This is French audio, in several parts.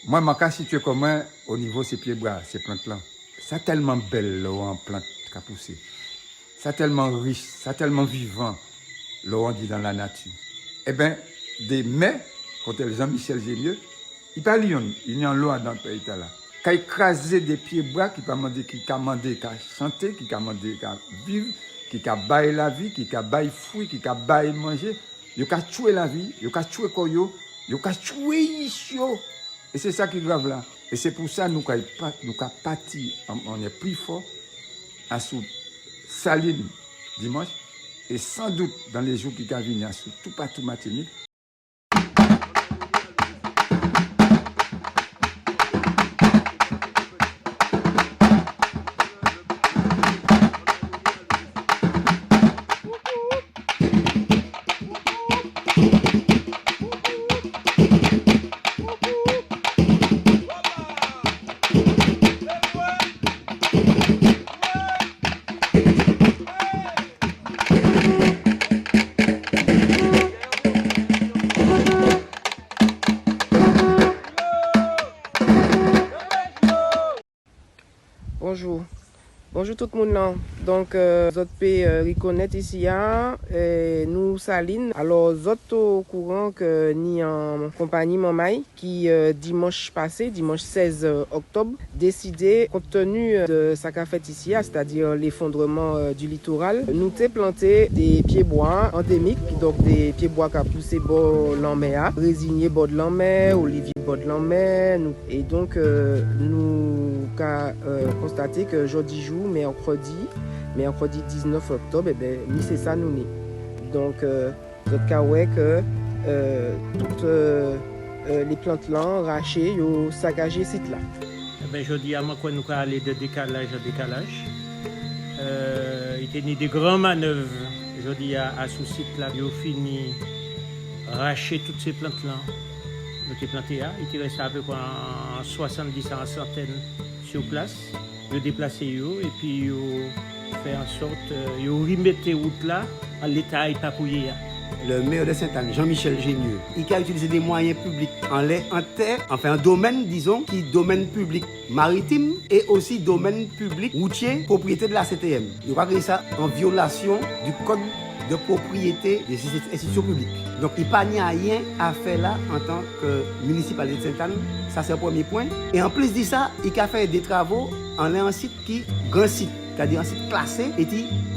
Moi, je suis situé comme moi au niveau de ces pieds-bras, ces plantes-là. C'est tellement belle, là, en plante qui a poussé. C'est tellement riche, c'est tellement vivant, là, on dit dans la nature. Eh bien, des mets, quand Jean-Michel Gélieu, il parle il y a un lot dans le pays là. Quand il écrasé des pieds-bras, qui a demandé, qui a chanter, qui a demandé, qui a vivre, qui a bailler la vie, qui a bailler fruit, qui a bailler manger, il a tué la vie, il a tué koyo, il a tué icio. Et c'est ça qui est grave là. Et c'est pour ça que nous avons parti, on est plus fort à sous Saline dimanche. Et sans doute dans les jours qui vont venir, à sous tout partout Martinique. Bonjour. Bonjour tout le monde. Donc, vous pouvez reconnaître ici, nous Saline. Alors, vous êtes au courant que nous en compagnie Mamaï qui dimanche passé, dimanche 16 octobre, décidé, compte tenu de ce qu'a fait ici, c'est-à-dire l'effondrement du littoral, nous avons planté des pieds-bois endémiques, donc des pieds-bois qui ont poussé bord l'enmer, résigné bord de l'enmer, olivier bord de l'enmer. Et donc, nous avons constaté que jeudi jour, mercredi 19 octobre, c'est ça nous ni. Donc, notre cas ouais que toutes les plantes là, rachées, ont saccagé ce site là. Je dis à moi qu'on nous aller de décalage à décalage. Il y a des grandes manœuvres, je dis à ce site là, ils ont fini racher toutes ces plantes là. Nous avons planté là, il reste à peu près 70 à 100 sur place. Ils ont déplacé et puis ils ont fait en sorte, ils ont remis les routes là en l'état épapouillé. Le maire de Sainte-Anne, Jean-Michel Gélieu, il a utilisé des moyens publics en terre, enfin un domaine, disons, qui est domaine public maritime et aussi domaine public routier, propriété de la CTM. Il va créer ça en violation du code de propriété des institutions publiques. Donc il n'y a rien à faire là en tant que municipalité de Sainte-Anne, ça c'est le premier point. Et en plus de ça, il a fait des travaux en un site qui est grand site, c'est-à-dire un site classé. Et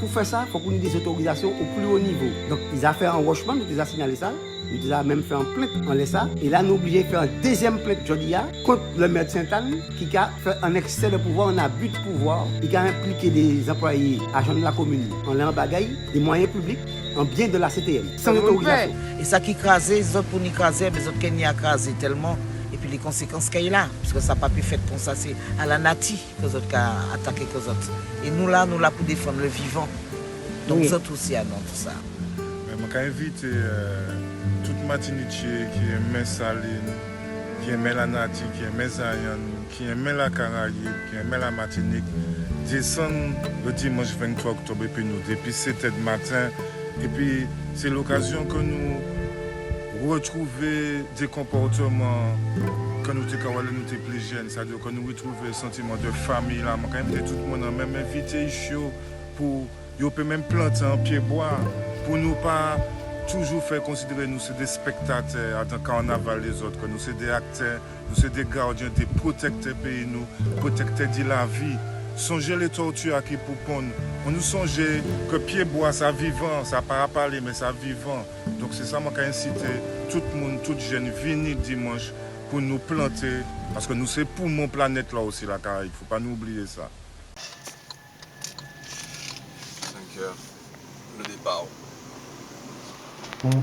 pour faire ça, il faut qu'on ait des autorisations au plus haut niveau. Donc ils ont fait un enrochement, nous avons signalé ça. Nous avons même fait un plainte en laissant. Et là, nous obligés de faire une deuxième plainte aujourd'hui contre le maire de Sainte-Anne qui a fait un excès de pouvoir, un abus de pouvoir. Il a impliqué des employés, agents de la commune, en l'air en bagaille, des moyens publics, en bien de la CTM, sans autorisation. Et ça qui écrasé, les autres pour nous écraser, les autres qui n'y écrasé tellement. Et puis les conséquences qu'il y a là, parce que ça n'a pas pu faire comme ça, c'est à la nature que les autres ont attaqué les autres. Et nous là pour défendre le vivant. Donc nous autres aussi à nous, tout ça. Je invite toute Martinique qui aime Saline, qui aime la nature, qui aime Zayan, qui aime la Caraïbe, qui aime la Martinique, descendre le dimanche 23 octobre et puis nous, depuis 7h du matin. Et puis c'est l'occasion que nous retrouver des comportements quand nous étions plus jeunes, c'est-à-dire que nous retrouvons le sentiment de famille. Là, je invite tout le monde à même inviter pour même planter un pied-bois, pour nous pas toujours faire considérer nous c'est des spectateurs en tant carnaval les autres, que nous c'est des acteurs, nous c'est des gardiens, des protecteurs pays, nous protecteurs de la vie. Songez les tortures qui pour pondre. On nous songeait que pied-bois ça vivant, ça pas parler mais ça vivant. Donc c'est ça moi qui incité tout le monde, toute jeune, venir dimanche pour nous planter parce que nous c'est pour mon planète là aussi la Caraïbe, il faut pas nous oublier ça. 5 heures, le départ. Bonjour.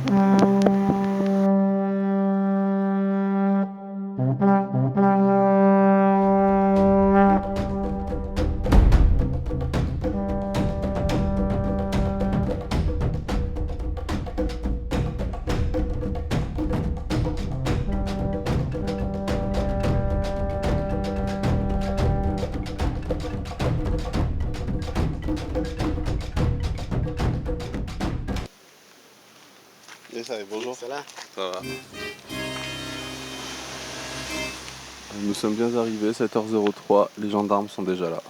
Ça va. Nous sommes bien arrivés, 7h03, les gendarmes sont déjà là.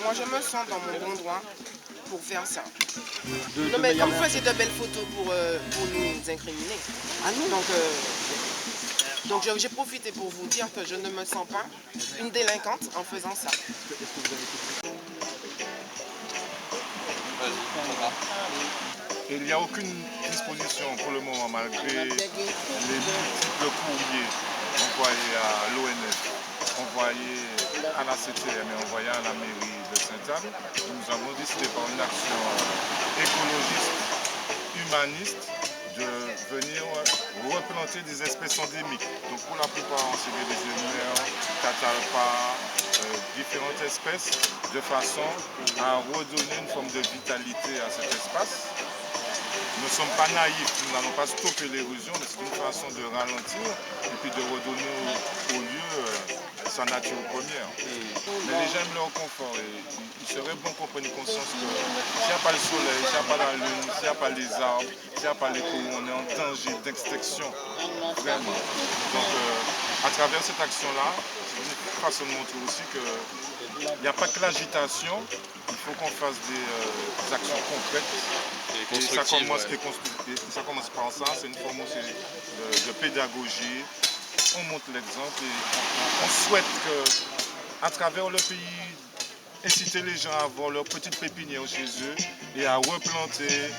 Moi, je me sens dans mon bon droit pour faire ça. Non, mais comme vous faisiez de belles photos pour nous incriminer. Donc j'ai profité pour vous dire que je ne me sens pas une délinquante en faisant ça. Il n'y a aucune disposition pour le moment, malgré les multiples courriers envoyés à l'ONF, envoyés à la CTM et envoyés à la mairie de Sainte-Anne. Nous avons décidé par une action écologiste, humaniste, de venir replanter des espèces endémiques. Donc pour la plupart, c'est des légionnaires, catalpas, différentes espèces, de façon à redonner une forme de vitalité à cet espace. Nous ne sommes pas naïfs, nous n'allons pas stopper l'érosion, mais c'est une façon de ralentir et puis de redonner au lieu sa nature première. Mais les gens aiment leur confort et il serait bon qu'on prenne conscience que s'il n'y a pas le soleil, s'il n'y a pas la lune, s'il n'y a pas les arbres, s'il n'y a pas les courants, on est en danger d'extinction, vraiment. Donc à travers cette action-là, c'est une façon de montrer aussi qu'il n'y a pas que l'agitation, il faut qu'on fasse des actions concrètes. Et ça commence par ça, c'est une forme aussi de pédagogie. On montre l'exemple et on souhaite qu'à travers le pays, inciter les gens à avoir leur petite pépinière chez eux et à replanter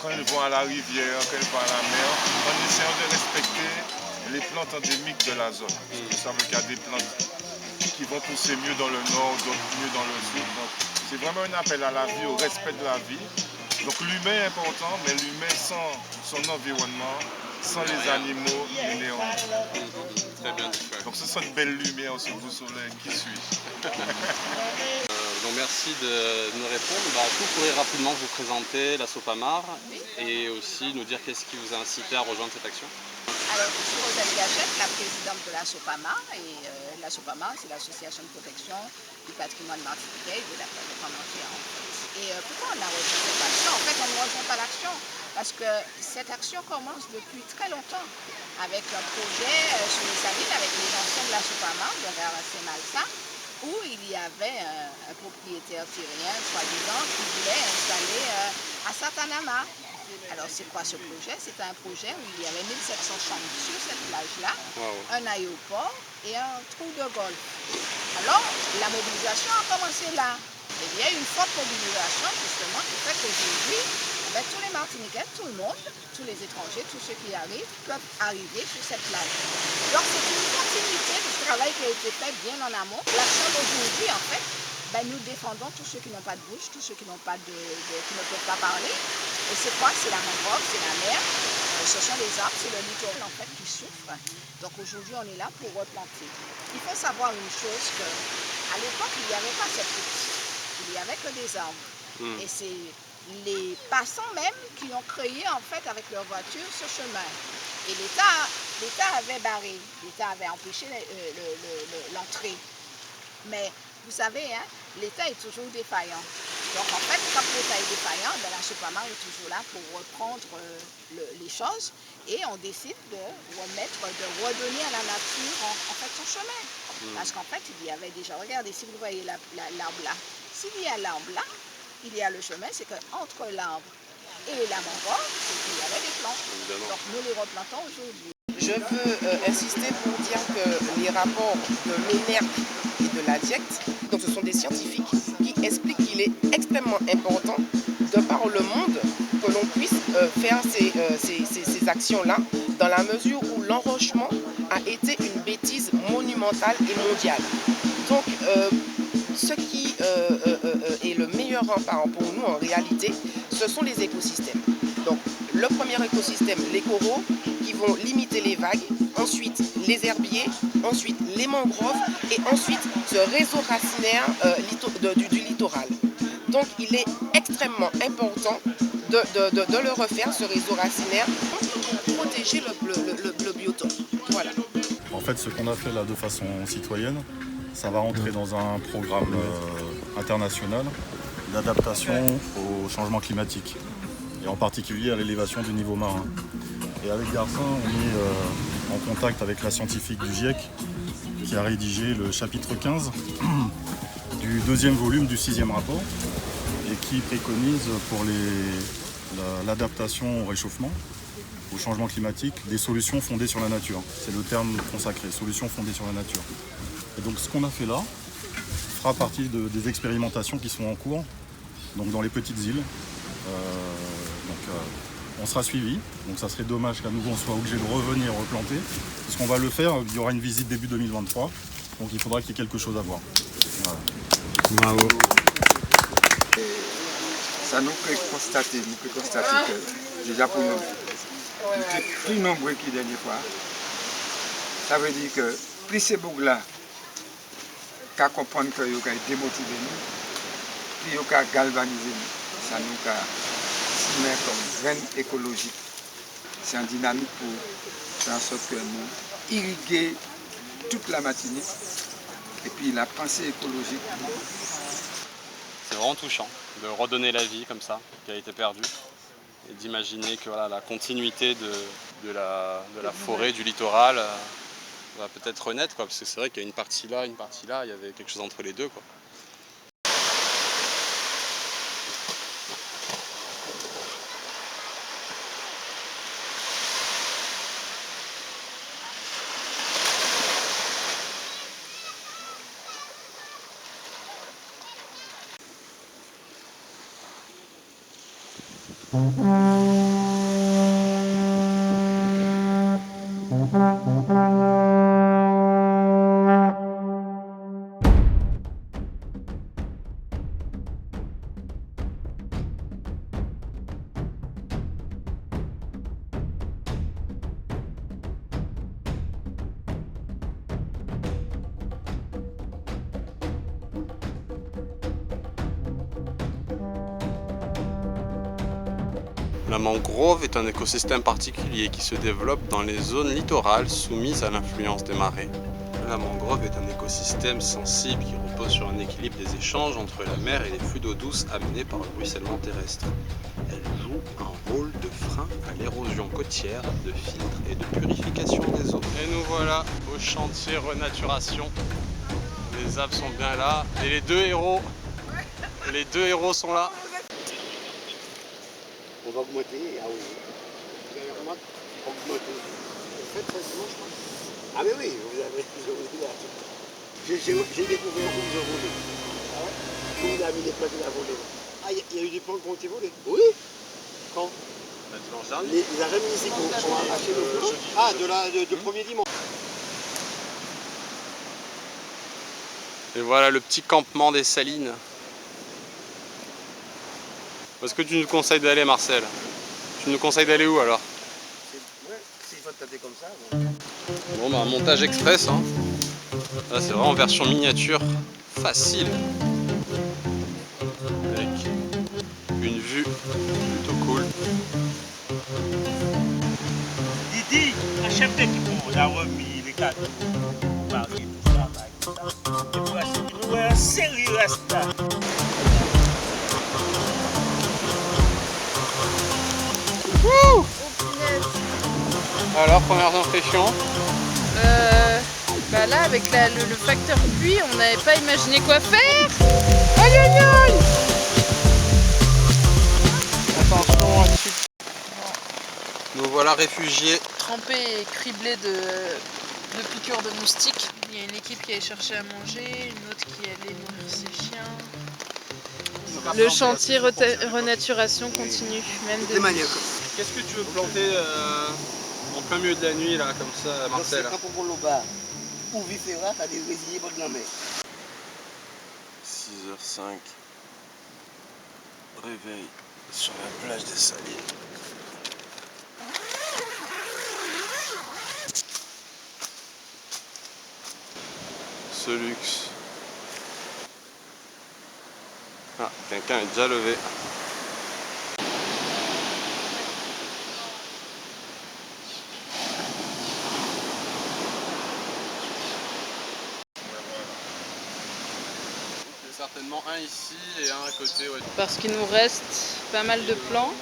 quand ils vont à la rivière, quand ils vont à la mer, en essayant de respecter les plantes endémiques de la zone. Vous savez qu'il y a des plantes qui vont pousser mieux dans le nord, d'autres mieux dans le sud. Donc c'est vraiment un appel à la vie, au respect de la vie. Donc l'humain est important, mais l'humain sans son environnement, sans les animaux, il est néant. Très bien. Donc ce sont de belles lumières sur vous soleil qui suit. Donc merci de nous répondre. Vous pourrez rapidement vous présenter la Sopamar et aussi nous dire qu'est-ce qui vous a incité à rejoindre cette action. Alors, je suis Rosalie Gachette, la présidente de la Sopamar. Et la Sopamar, c'est l'association de protection du patrimoine martiniquais et de la plateforme entière. Et pourquoi on a rejoint cette action? En fait, on ne rejoint pas l'action parce que cette action commence depuis très longtemps avec un projet sur les salines avec les anciens de la Sopamar, de Garasé-Malsa, où il y avait un propriétaire tyrien, soi-disant, qui voulait installer à Satanama. Alors, c'est quoi ce projet? C'est un projet où il y avait 1700 chambres sur cette plage-là, un aéroport et un trou de golf. Alors, la mobilisation a commencé là. Et il y a eu une forte mobilisation, justement, qui fait qu'aujourd'hui, tous les Martiniquais, tout le monde, tous les étrangers, tous ceux qui arrivent, peuvent arriver sur cette plage. Donc c'est une continuité du travail qui a été fait bien en amont. L'action d'aujourd'hui, en fait, nous défendons tous ceux qui n'ont pas de bouche, tous ceux qui n'ont pas qui ne peuvent pas parler. Et c'est quoi? C'est la mangrove, c'est la mer, ce sont les arbres, c'est le littoral en fait qui souffre. Donc aujourd'hui on est là pour replanter. Il faut savoir une chose, qu'à l'époque il n'y avait pas cette route, il n'y avait que des arbres. Et c'est les passants même qui ont créé en fait avec leur voiture ce chemin. Et l'État avait barré, l'État avait empêché l'entrée. Mais vous savez, hein, l'État est toujours défaillant. Donc en fait, quand l'État est défaillant, la SOPAMA est toujours là pour reprendre les choses et on décide de redonner à la nature en fait son chemin. Parce qu'en fait, il y avait déjà, regardez, si vous voyez l'arbre là, s'il y a l'arbre là, il y a le chemin, c'est qu'entre l'arbre et la mangrove, c'est qu'il y avait des plantes. Donc nous les replantons aujourd'hui. Je veux insister pour dire que les rapports de l'ONERC et de la DIECT, donc ce sont des scientifiques qui expliquent qu'il est extrêmement important, de par le monde, que l'on puisse faire ces actions-là, dans la mesure où l'enrochement a été une bêtise monumentale et mondiale. Donc, ce qui est le meilleur rempart pour nous en réalité, ce sont les écosystèmes. Donc, le premier écosystème, les coraux, qui vont limiter les vagues, ensuite les herbiers, ensuite les mangroves et ensuite ce réseau racinaire du littoral. Donc il est extrêmement important de le refaire, ce réseau racinaire, pour protéger le biotope. Voilà. En fait, ce qu'on a fait là de façon citoyenne, ça va rentrer dans un programme international d'adaptation au changement climatique, et en particulier à l'élévation du niveau marin. Et avec Garcin, on est en contact avec la scientifique du GIEC qui a rédigé le chapitre 15 du 2e volume du 6e rapport et qui préconise pour l'adaptation au réchauffement, au changement climatique, des solutions fondées sur la nature. C'est le terme consacré, solutions fondées sur la nature. Et donc ce qu'on a fait là fera partie des expérimentations qui sont en cours, donc dans les petites îles. On sera suivi, donc ça serait dommage qu'à nouveau on soit obligé de revenir replanter. Parce qu'on va le faire, il y aura une visite début 2023, donc il faudra qu'il y ait quelque chose à voir. Voilà. Bravo. Ça nous fait constater que déjà pour nous sommes plus nombreux que la dernière fois. Ça veut dire que plus ces bougs-là qu'à comprendre que vous avez démotivé nous, plus vous avez galvanisé nous, ça nous a mais comme graine écologique. C'est une dynamique pour faire en sorte que nous irriguer toute la Martinique et puis la pensée écologique. C'est vraiment touchant de redonner la vie comme ça, qui a été perdue, et d'imaginer que voilà, la continuité de la forêt, du littoral, va peut-être renaître, parce que c'est vrai qu'il y a une partie là, il y avait quelque chose entre les deux, quoi. La mangrove est un écosystème particulier qui se développe dans les zones littorales soumises à l'influence des marées. La mangrove est un écosystème sensible qui repose sur un équilibre des échanges entre la mer et les flux d'eau douce amenés par le ruissellement terrestre. Elle joue un rôle de frein à l'érosion côtière, de filtre et de purification des eaux. Et nous voilà au chantier renaturation. Les arbres sont bien là et les deux héros sont là. On va augmenter, ah oui. Vous avez remarqué, augmenter. Vous faites facilement, je pense. Ah mais oui, vous avez là. J'ai découvert où vous avez volé. Ah ouais? Où vous avez mis des plantes à voler. Ah, il y a eu des plantes qui ont été volées? Oui. Quand? Dimanche dernier. Les agents municipaux ont acheté le plan. Ah, de premier dimanche. Et voilà le petit campement des Salines. Où est-ce que tu nous conseilles d'aller, Marcel? Tu nous conseilles d'aller où alors? Ouais, s'il faut te tâter comme ça. Bon bah montage express hein. Là c'est vraiment version miniature, facile. Avec une vue plutôt cool. Didi, achète des trucs, on a remis les cadeaux, Marie, tout ça, tout ça. Et puis, c'est sérieux à ça. Alors, première impression? Bah là, avec le facteur pluie, on n'avait pas imaginé quoi faire. Aïe aïe aïe! Attention là-dessus. Nous voilà réfugiés. Trempé et criblé de piqûres de moustiques. Il y a une équipe qui allait chercher à manger, une autre qui allait nourrir ses chiens. Le chantier renaturation continue, même de nuit. Qu'est-ce que tu veux planter en plein milieu de la nuit là, comme ça, Marcel? Quand on le bas, ou vifera, t'as des résiliers bonnes la mer. 6h05. Réveil sur la plage des Salines. Ce luxe. Ah, quelqu'un est déjà levé. Certainement un ici et un à côté. Ouais. Parce qu'il nous reste pas mal de plants.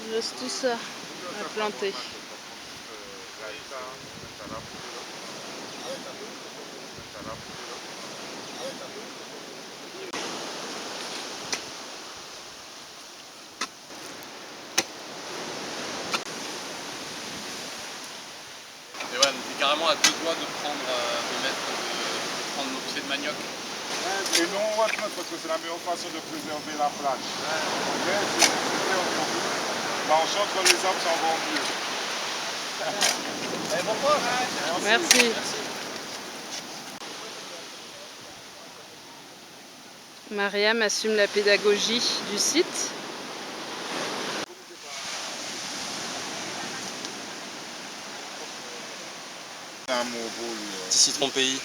Il reste tout ça à planter. Et ouais, on est carrément à deux doigts de prendre nos pieds de manioc. Et nous on va prendre parce que c'est la meilleure façon de préserver la plage. Mais on chante que les arbres s'en vont mieux. Merci. Mariam assume la pédagogie du site. Petit citron pays.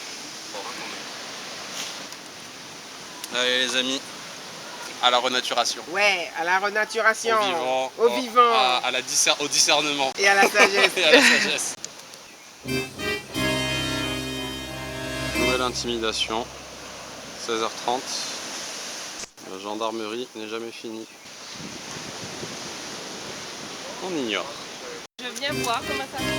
Allez les amis, à la renaturation. Ouais, à la renaturation. Au vivant. Au discernement. Et à la sagesse. Et à la sagesse. Nouvelle intimidation. 16h30. La gendarmerie n'est jamais finie. On ignore. Je viens voir comment ça se passe,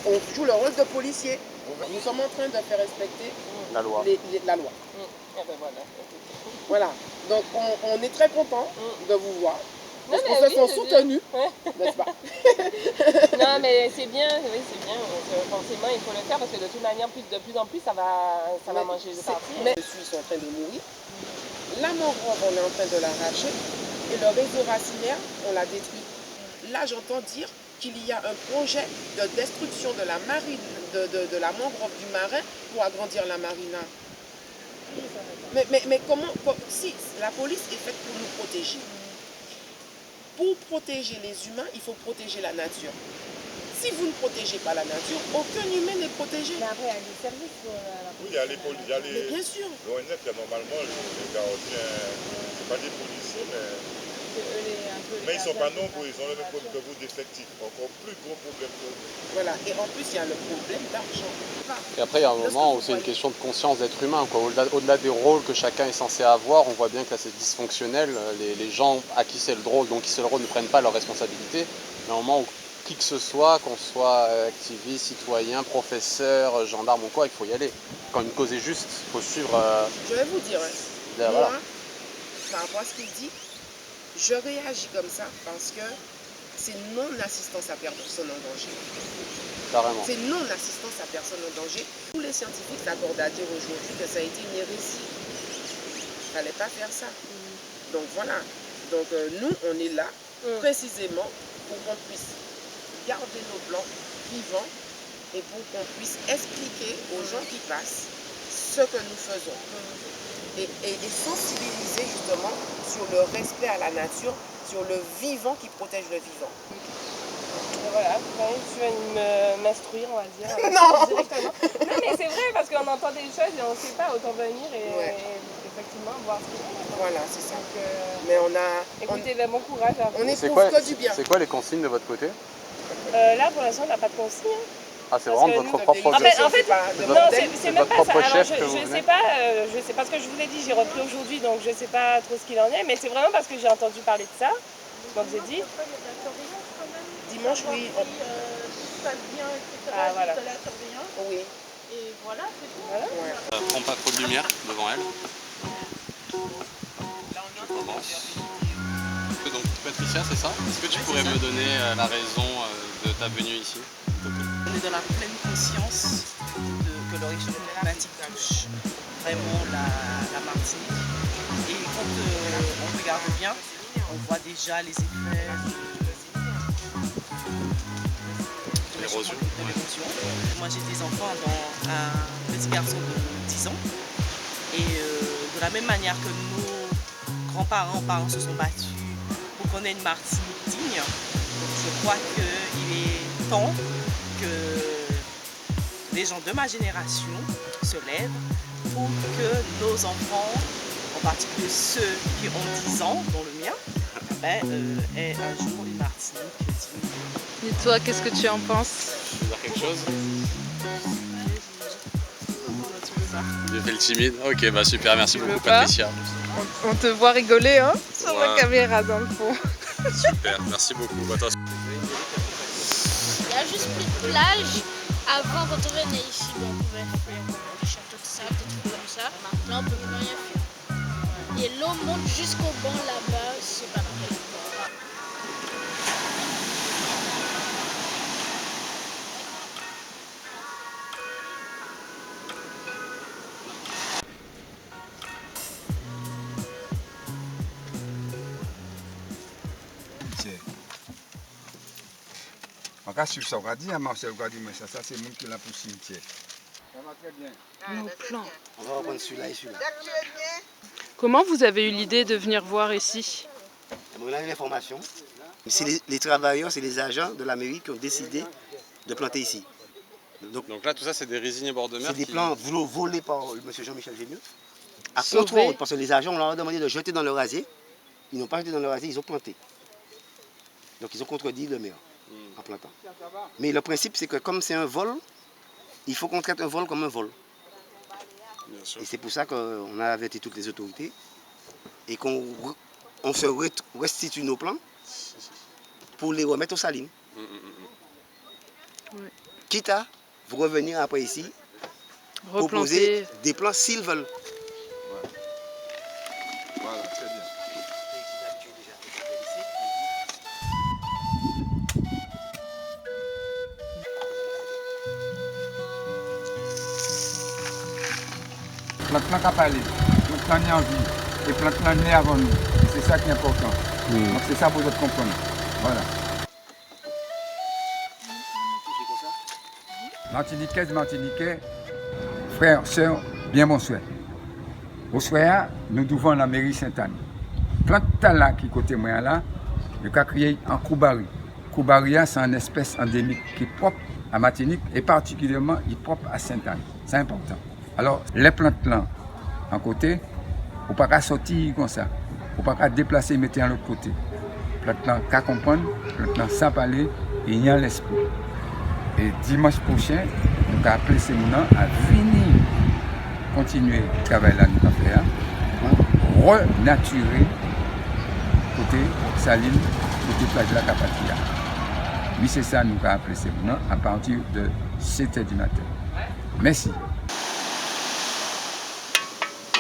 On joue le rôle de policier. Nous sommes en train de faire respecter La loi. la loi. Voilà. Donc on est très content de vous voir. Parce qu'on se sent soutenus, n'est-ce pas? Non, mais c'est bien, oui, c'est bien. Forcément, il faut le faire parce que de toute manière, de plus en plus, ça va manger le parti. Mais les Suisses sont en train de mourir. La mangrove, on est en train de l'arracher. Et le réseau racinaire, on l'a détruit. Là, j'entends dire qu'il y a un projet de destruction de la marine, de la mangrove du marin pour agrandir la marina. Mais comment, si la police est faite pour nous protéger. Pour protéger les humains, il faut protéger la nature. Si vous ne protégez pas la nature, aucun humain n'est protégé. Mais après, il y a des services pour la Oui, il y a les policiers. Mais bien sûr. L'ONF, normalement, les gardiens, c'est pas des policiers, mais ils ne sont pas nombreux, ils ont le même problème que vous d'effectifs. Encore plus gros problème que vous. Voilà, et en plus, il y a le problème d'argent. Et après, il y a un moment où c'est une question de conscience d'être humain. Au-delà des rôles que chacun est censé avoir, on voit bien que là c'est dysfonctionnel. Les gens à qui c'est le rôle, donc qui c'est le rôle, ne prennent pas leurs responsabilités. Mais au moment où qui que ce soit, qu'on soit activiste, citoyen, professeur, gendarme ou quoi, il faut y aller. Quand une cause est juste, il faut suivre. Je vais vous dire, voilà. moi, par rapport à ce qu'il dit, je réagis comme ça parce que c'est non-assistance à personne en danger. Carrément. C'est non-assistance à personne en danger. Tous les scientifiques s'accordent à dire aujourd'hui que ça a été une hérésie. Il fallait pas faire ça. Donc voilà. Donc nous, on est là précisément pour qu'on puisse garder nos plans vivants et pour qu'on puisse expliquer aux gens qui passent ce que nous faisons. Et sensibiliser justement sur le respect à la nature, sur le vivant qui protège le vivant. Et voilà, tu vas m'instruire, on va dire. Non. Directement. Non, mais c'est vrai, parce qu'on entend des choses et on ne sait pas, autant venir et effectivement voir ce qu'il y a. Voilà, c'est ça. Donc, mais on a... écoutez, bon courage. On éprouve que du bien. C'est quoi les consignes de votre côté? Là, pour l'instant, on n'a pas de consigne. Ah, c'est vraiment de votre propre En fait, non, c'est même pas ça. Alors, chef que je vous sais pas ce que je vous ai dit, j'ai repris aujourd'hui, donc je sais pas trop ce qu'il en est, mais c'est vraiment parce que j'ai entendu parler de ça, comme j'ai dit. Dimanche, oui. Tout se passe bien, etc. Ah, voilà. Juste la surveillance. Oui. Et voilà, c'est tout. Voilà. Prends pas trop de lumière devant elle. Je commence. Donc Patricia, c'est ça? Est-ce que tu pourrais me donner la raison de ta venue ici? On est dans la pleine conscience que le réchauffement climatique touche vraiment la Martinique. Et quand on regarde bien, on voit déjà les effets de l'érosion. Moi j'ai des enfants, dont un petit garçon de 10 ans. Et de la même manière que nos grands-parents, parents se sont battus pour qu'on ait une Martinique digne, donc je crois qu'il est temps que les gens de ma génération se lèvent pour que nos enfants, en particulier ceux qui ont 10 ans, dont le mien, aient un jour une Martinique digne. Et toi, qu'est-ce que tu en penses? Tu veux dire quelque chose? J'ai fait le timide. Ok, bah super, merci beaucoup Patricia. On te voit rigoler hein, sur la caméra dans le fond. Super, merci beaucoup. Attends. Il y a juste plus de plage. Avant, quand on venait ici, on pouvait faire des châteaux de sable, des trucs comme ça. Maintenant, on ne peut plus rien faire. Et l'eau monte jusqu'au banc là-bas, c'est pas vrai. On va suivre ça, on va dire à Marcel, on va dire, mais ça c'est le monde qui l'a pour le cimetière. Ça va très bien. Nos plans. On va reprendre celui-là et celui-là. Comment vous avez eu l'idée de venir voir ici? On a eu l'information. C'est les travailleurs, c'est les agents de la mairie qui ont décidé de planter ici. Donc là, tout ça, c'est des résines bord de mer. C'est des plants volés par M. Jean-Michel Génieux. À Sauvé. contrôle, parce que les agents, on leur a demandé de jeter dans le rasier. Ils n'ont pas jeté dans le rasier, ils ont planté. Donc ils ont contredit le maire en plantant. Mais le principe, c'est que comme c'est un vol, il faut qu'on traite un vol comme un vol. Bien sûr. Et c'est pour ça qu'on a averti toutes les autorités et qu'on se restitue nos plans pour les remettre aux salines. Ouais. Quitte à vous revenir après ici, proposer des plans s'ils veulent. Voilà, très bien. Plante-là qui parlé, plante-là n'est en vie, et plante-là n'est avant nous. C'est ça qui est important. Donc c'est ça pour vous comprendre. Voilà. Martiniquaises, Martiniquais, frères, sœurs, bien bonsoir. Au soir, nous devons la mairie Sainte-Anne. Plante là qui côté moi là, le cas créé en Koubari. Koubari, c'est une espèce endémique qui est propre à Martinique et particulièrement il est propre à Sainte-Anne. C'est important. Alors, les plantes là, en côté, on ne peut pas sortir comme ça. On ne peut pas déplacer et mettre à l'autre côté. Plantes là, qu'à comprendre, plantes là, sans parler, et il y a l'esprit. Et dimanche prochain, nous allons appeler ces gens à venir continuer le travail là nous avons fait, renaturer côté saline, côté plage la Capatia. Oui, c'est ça, nous allons appeler ces gens à partir de 7h du matin. Merci.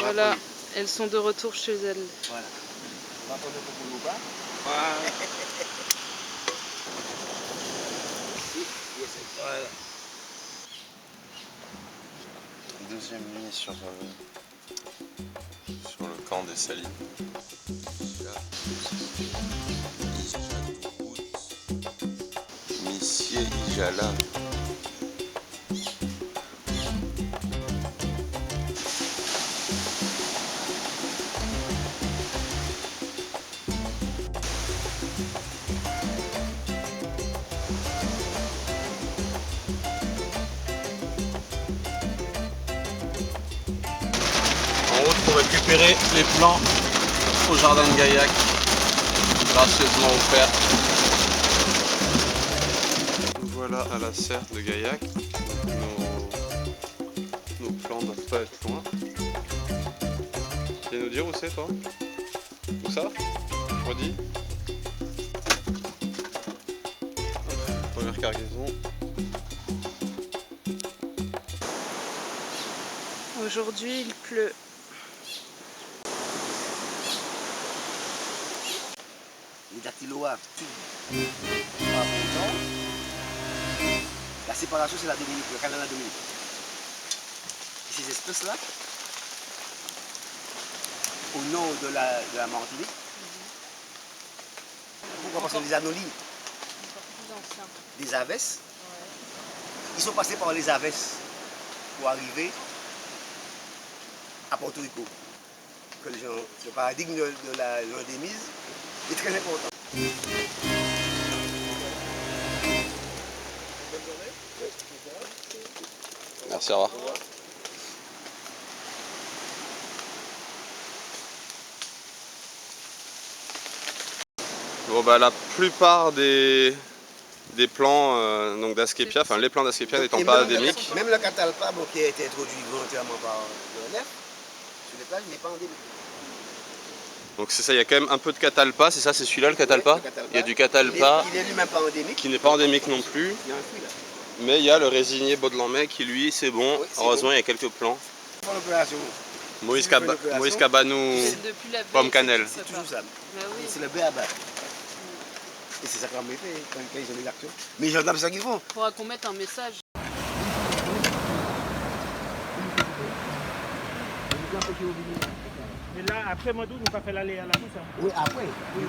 Voilà, elles sont de retour chez elles. Voilà. On va prendre le pour nous bas. Voilà. Deuxième nuit sur le volcan des Salines. Monsieur Ijala. En route pour récupérer les plants au jardin de Gaillac, gracieusement offert. Voilà à la serre de Gaillac. Nos plants ne doivent pas être loin. Tu viens nous dire où c'est toi? Où ça? Redis. Première cargaison. Aujourd'hui, il pleut. Les dactyloactives. La séparation, c'est la Dominique, le canal de la Dominique. Et ces espèces-là, au nord de la Martinique, pourquoi? Parce que les anolines, des avesses, ils sont passés par les avesses pour arriver à Porto Rico. Que les gens, le paradigme de l'endémise est très important. Merci, au revoir. Bon, bah, la plupart des plants donc d'Asclepia, enfin les plants d'Asclepia n'étant pas endémiques. Même le catalpa, bon, qui a été introduit volontairement par l'ONF sur les plages, n'est pas endémique. Donc c'est ça, il y a quand même un peu de catalpa, c'est ça, c'est celui-là le catalpa, oui, le catalpa. Il y a du catalpa Il est lui-même pas endémique. qui n'est pas endémique non plus. Il y a un fruit là. Mais il y a le résinier Baudelanmais qui lui c'est bon, Oui, heureusement bon. il y a quelques plants. Pour l'opération. Moïse Cabanou, pomme cannelle. C'est toujours ça. Bah oui. C'est le béaba. Et c'est ça qu'on met fait quand ils ont des actions. Mais les gendarmes, c'est ça qu'ils font. Il faudra qu'on mette un message. Mais là, après Madou, nous pas fait l'aller à la mousse. Oui, après. Oui.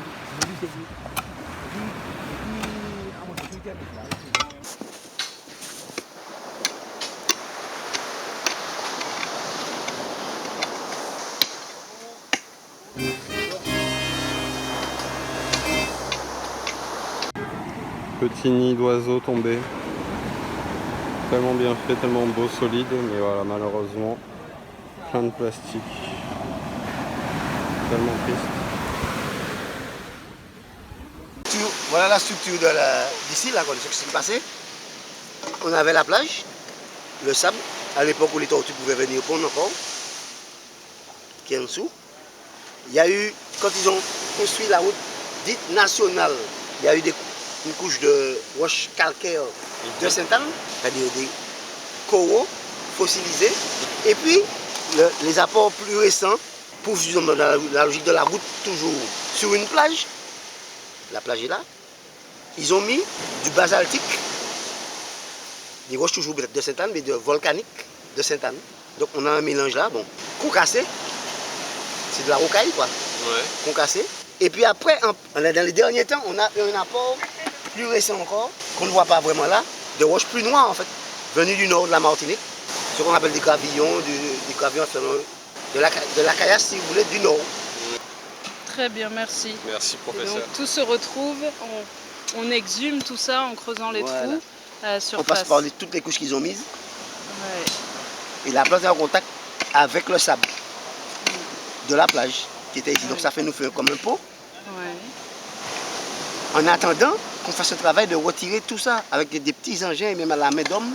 Petit nid d'oiseau tombé. Tellement bien fait, tellement beau, solide, mais voilà, malheureusement, plein de plastique. Tellement triste. Voilà la structure d'ici, là, ce qui s'est passé. On avait la plage, le sable, à l'époque où les tortues pouvaient venir pondre encore, qui est en dessous. Il y a eu, quand ils ont construit la route dite nationale, il y a eu une couche de roches calcaires de Sainte-Anne, c'est-à-dire des coraux fossilisés. Et puis, les apports plus récents, pour dans la logique de la route, toujours sur une plage, la plage est là, ils ont mis du basaltique, des roches toujours de Sainte-Anne, mais de volcanique de Sainte-Anne. Donc on a un mélange là, bon, concassé, c'est de la rocaille quoi, Ouais. concassé. Et puis après, dans les derniers temps, on a un apport plus récent encore, qu'on ne voit pas vraiment là, de roches plus noires en fait, venues du nord de la Martinique, ce qu'on appelle des gravillons, de la caillasse si vous voulez, du nord. Très bien, merci. Merci Et professeur. donc tout se retrouve, on exhume tout ça en creusant les Voilà. trous à la On surface. passe par toutes les couches qu'ils ont mises, Ouais. et la plage est en contact avec le sable de la plage qui était ici. Donc ça fait nous faire comme un pot. Ouais. En attendant qu'on fasse un travail de retirer tout ça avec des petits engins et même à la main d'homme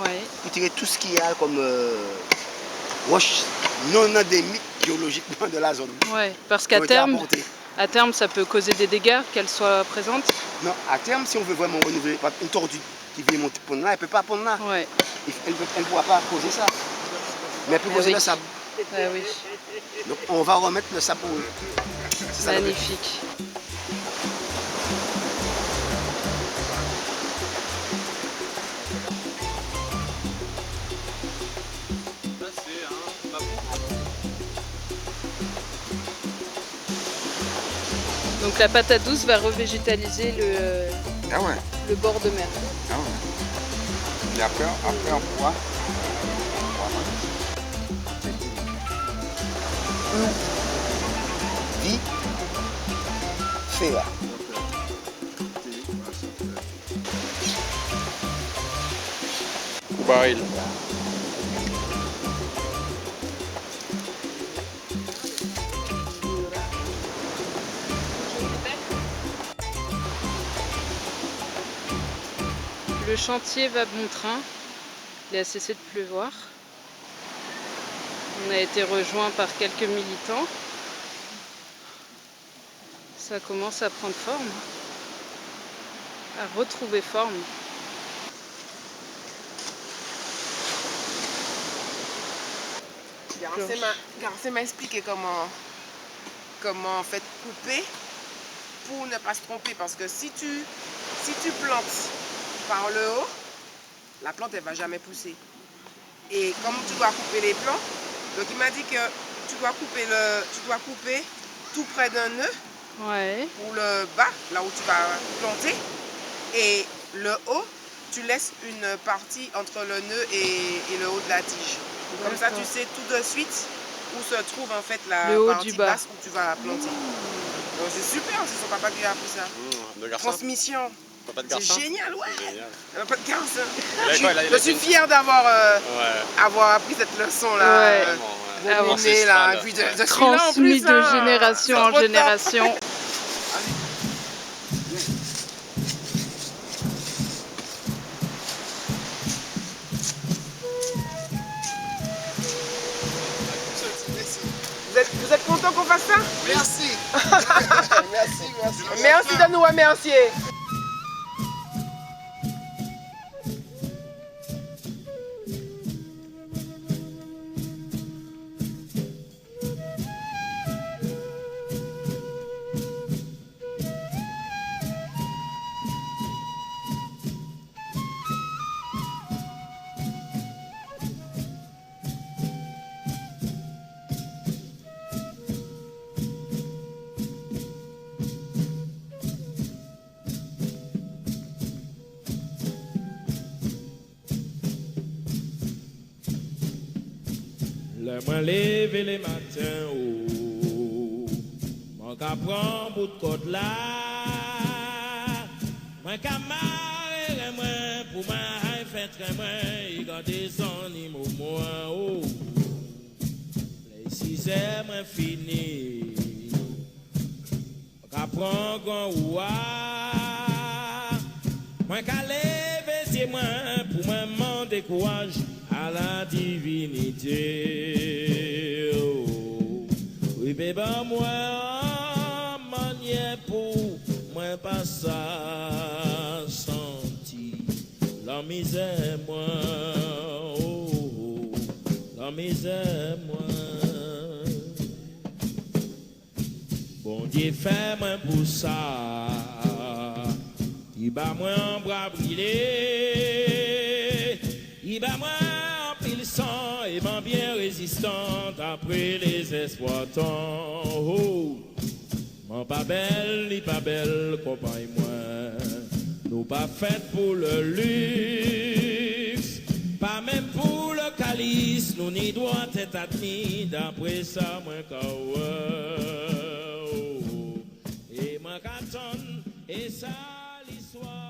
Ouais. pour tirer tout ce qu'il y a comme roches non endémiques biologiquement de la zone. Ouais. Parce qui qu'à ont été terme, apportées. ça peut causer des dégâts qu'elles soient présentes. Non, à terme, si on veut vraiment renouveler, une tortue qui vient monter pondre là, elle ne peut pas pondre là. Ouais. Elle ne pourra pas causer ça. Mais elle peut Ah causer oui. le sable. Ah oui. Donc on va remettre le sable pour eux. C'est ça l'objectif. Magnifique. Là c'est un babou. Donc la patate douce va revégétaliser Ah ouais. le bord de mer. Ah ouais. Et après on pourra. Vie, faire. Au baril. Le chantier va bon train. Il a cessé de pleuvoir. On a été rejoint par quelques militants. Ça commence à prendre forme, à retrouver forme. Garcé m'a expliqué comment en fait couper pour ne pas se tromper, parce que si tu plantes par le haut, la plante elle va jamais pousser. Et comme tu dois couper les plants, donc il m'a dit que tu dois couper tout près d'un nœud. Ouais. Pour le bas, là où tu vas planter, et le haut, tu laisses une partie entre le nœud et le haut de la tige. Comme ça, tu sais tout de suite où se trouve en fait la partie basse où tu vas planter. Donc c'est super, c'est son papa qui a appris ça. De Garcin. Transmission. Papa de Garcin. C'est génial, ouais. Génial. Papa de Garcin. Je suis une... fière d'avoir appris cette leçon-là. Ouais. Là, et puis de transmis de génération en génération. Vous êtes content qu'on fasse ça? Merci. Merci de nous remercier. Moi lever les matins, oh, moi qu'à prendre bout de côte là, moi qu'à marrer moi pour moi faire très moi, il garde des animaux moi, oh, les 6 heures moi fini, moi qu'à prendre grand ouah, moi qu'à lever c'est moi pour moi m'en décourage à la divinité. Oh. Oui, bébé, moi, manière pour moi pas ça senti. La misère, moi, oh, la misère, moi. Bon Dieu, fais-moi pour ça. Il bat moi en bras brûlé. Il bat moi sang et m'en bien résistante après les exploitants. Oh, mon pas belle, ni pas belle, compagne-moi. Nous pas faites pour le luxe, pas même pour le calice. Nous n'y doit être admis d'après ça, moi oh, et moi qu'attend et ça l'histoire.